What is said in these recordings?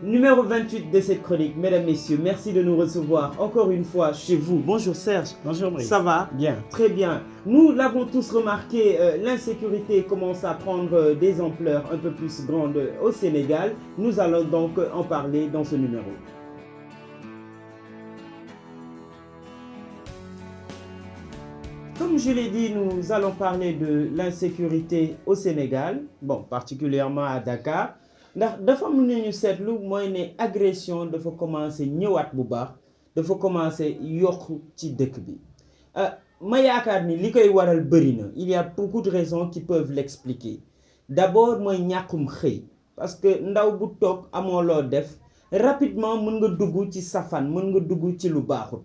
Numéro 28 de cette chronique, mesdames, messieurs, merci de nous recevoir encore une fois chez vous. Bonjour Serge. Bonjour Brice. Ça va? Bien. Très bien. Nous l'avons tous remarqué, l'insécurité commence à prendre des ampleurs un peu plus grandes au Sénégal. Nous allons donc en parler dans ce numéro. Comme je l'ai dit, nous allons parler de l'insécurité au Sénégal, bon, particulièrement à Dakar. ndax dafa am lu ñu seetlu mooy ne agression dafa commencé ñëwaat bu baax dafa commencé yokk ci dëkk bi ma yaakaar ni li koy waral bëri na il y a beaucoup de raisons qui peuvent l'expliquer. D'abord mooy ñàkkum xëy parce que ndaw bu toog amoo loo def rapidement mën nga dugg ci safaan mën nga dugg ci lu baaxul.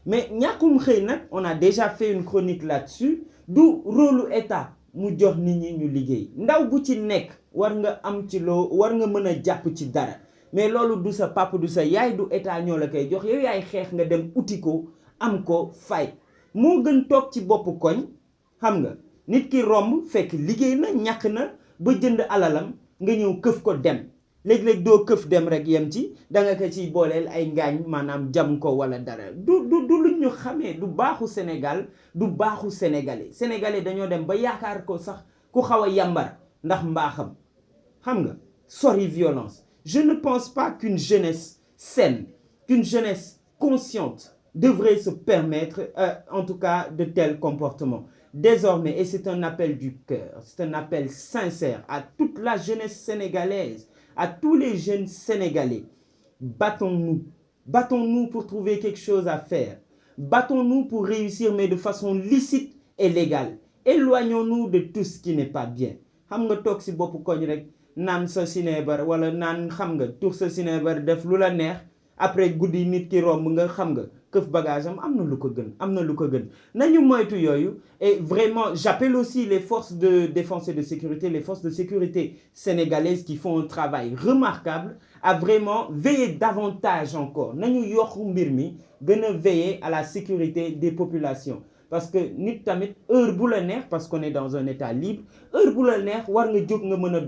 Mais ñàkkum xëy nag on a déjà fait une chronique là-dessus du rôle état mu jox nit ñi ñu liggéey ndaw bu ci nekk war nga am ci loo war nga mën a jàpp ci dara mais loolu du sa papa du sa yaay du état ñoo la koy jox yow yaay xeex nga dem uti ko am ko fay moo gën toog ci boppu koñ xam nga nit ki romb fekk liggéey na ñàkk na ba jënd alalam nga ñëw këf ko dem léeg-léeg doo këf dem rek yem ci danga ko ciy booleel ay ngaañ maanaam jam ko wala dara du lu ñu xamee du baaxu Sénégal du baaxu sénégalais dañoo dem ba yaakaar ko sax ku xaw a yàmbar ndax mbaaxam xam nga sori violence. Je ne pense pas qu'une jeunesse saine, qu'une jeunesse consciente devrait se permettre en tout cas de tels comportements. Désormais, et c'est un appel du cœur, c'est un appel sincère à toute la jeunesse sénégalaise, à tous les jeunes Sénégalais, battons-nous. Battons-nous pour trouver quelque chose à faire. Battons-nous pour réussir, mais de façon licite et légale. Éloignons-nous de tout ce qui n'est pas bien. Xam nga toog si boppu koñ rek naan sa sineebar wala naan xam nga tux sa sineebar def lu la neex après guddi nit ki romb nga xam nga këf bagage am na lu ko gën nañu moytu yooyu. Et vraiment j'appelle aussi les forces de défense et de sécurité, les forces de sécurité sénégalaises qui font un travail remarquable à vraiment veiller davantage encore nañu yokk mbir mi gën a veiller à la sécurité des populations. Parce que nit tamit heure bu la neex parce qu'on est dans un état libre heure bu la neex war nga jóg nga mën a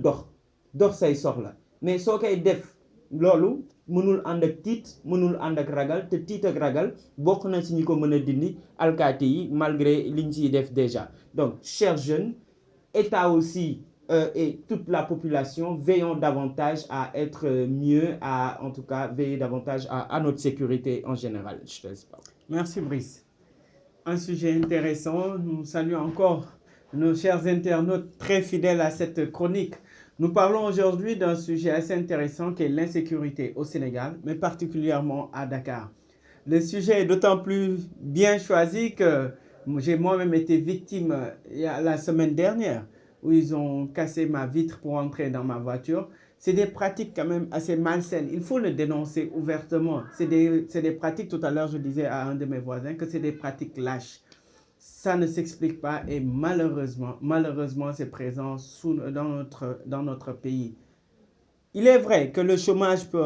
dox say soxla mais soo koy def loolu mënul ànd ak tiit mënul ànd ak ragal te tiit ak ragal bokk na ci ñi ko mën a dindi alkaati yi malgré liñ ciy def déjà. Donc chers jeunes, état aussi et toute la population veillons davantage à être mieux, à en tout cas veiller davantage à notre sécurité en général. Je te laisse parler. Merci Brice. Un sujet intéressant. Nous saluons encore nos chers internautes très fidèles à cette chronique. Nous parlons aujourd'hui d'un sujet assez intéressant qui est l'insécurité au Sénégal, mais particulièrement à Dakar. Le sujet est d'autant plus bien choisi que j'ai moi-même été victime la semaine dernière où ils ont cassé ma vitre pour entrer dans ma voiture. C'est des pratiques quand même assez malsaines. Il faut le dénoncer ouvertement. C'est des pratiques, tout à l'heure je disais à un de mes voisins que c'est des pratiques lâches. Ça ne s'explique pas et malheureusement c'est présent dans notre pays. Il est vrai que le chômage peut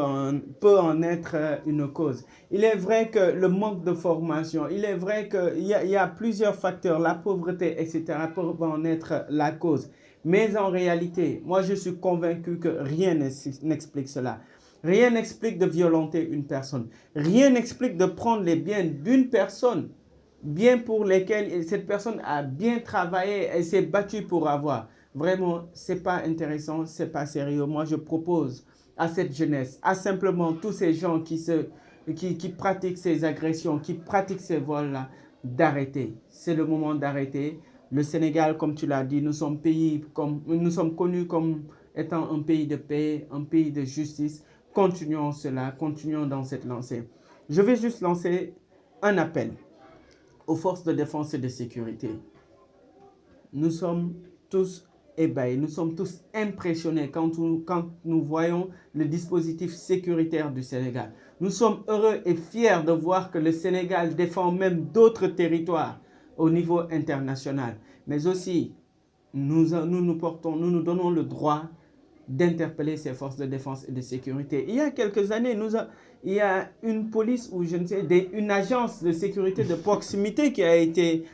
en être une cause. Il est vrai que le manque de formation, il est vrai qu'il y a plusieurs facteurs, la pauvreté, etc. peuvent en être la cause. Mais en réalité, moi je suis convaincu que rien n'explique cela. Rien n'explique de violenter une personne. Rien n'explique de prendre les biens d'une personne, biens pour lesquels cette personne a bien travaillé et s'est battue pour avoir. Vraiment, c'est pas intéressant, c'est pas sérieux. Moi, je propose à cette jeunesse, à simplement tous ces gens qui pratiquent ces agressions, qui pratiquent ces vols-là, d'arrêter. C'est le moment d'arrêter. Le Sénégal, comme tu l'as dit, nous sommes connus comme étant un pays de paix, un pays de justice. Continuons cela, continuons dans cette lancée. Je vais juste lancer un appel aux forces de défense et de sécurité. Nous sommes tous ébahis, nous sommes tous impressionnés quand nous voyons le dispositif sécuritaire du Sénégal. Nous sommes heureux et fiers de voir que le Sénégal défend même d'autres territoires au niveau international. Mais aussi, nous nous donnons le droit d'interpeller ces forces de défense et de sécurité. Il y a quelques années, il y a une police ou je ne sais, une agence de sécurité de proximité qui a été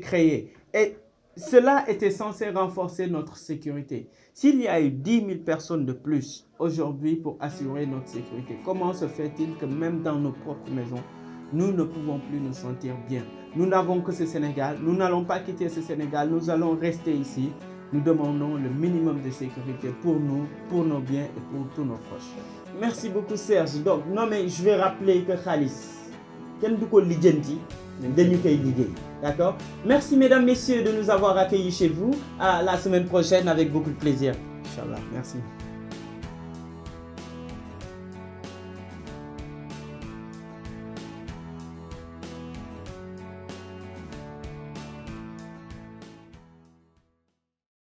créée. Et cela était censé renforcer notre sécurité. S'il y a eu 10 000 personnes de plus aujourd'hui pour assurer notre sécurité, comment se fait-il que même dans nos propres maisons, nous ne pouvons plus nous sentir bien? Nous n'avons que ce Sénégal, nous n'allons pas quitter ce Sénégal, nous allons rester ici. Nous demandons le minimum de sécurité pour nous, pour nos biens et pour tous nos proches. Merci beaucoup Serge. Donc, non mais je vais rappeler que Khalis, kenn du ko lijjanti, dañu koy liggéey. D'accord? Merci mesdames, messieurs de nous avoir accueillis chez vous. À la semaine prochaine avec beaucoup de plaisir. Inch'Allah, merci.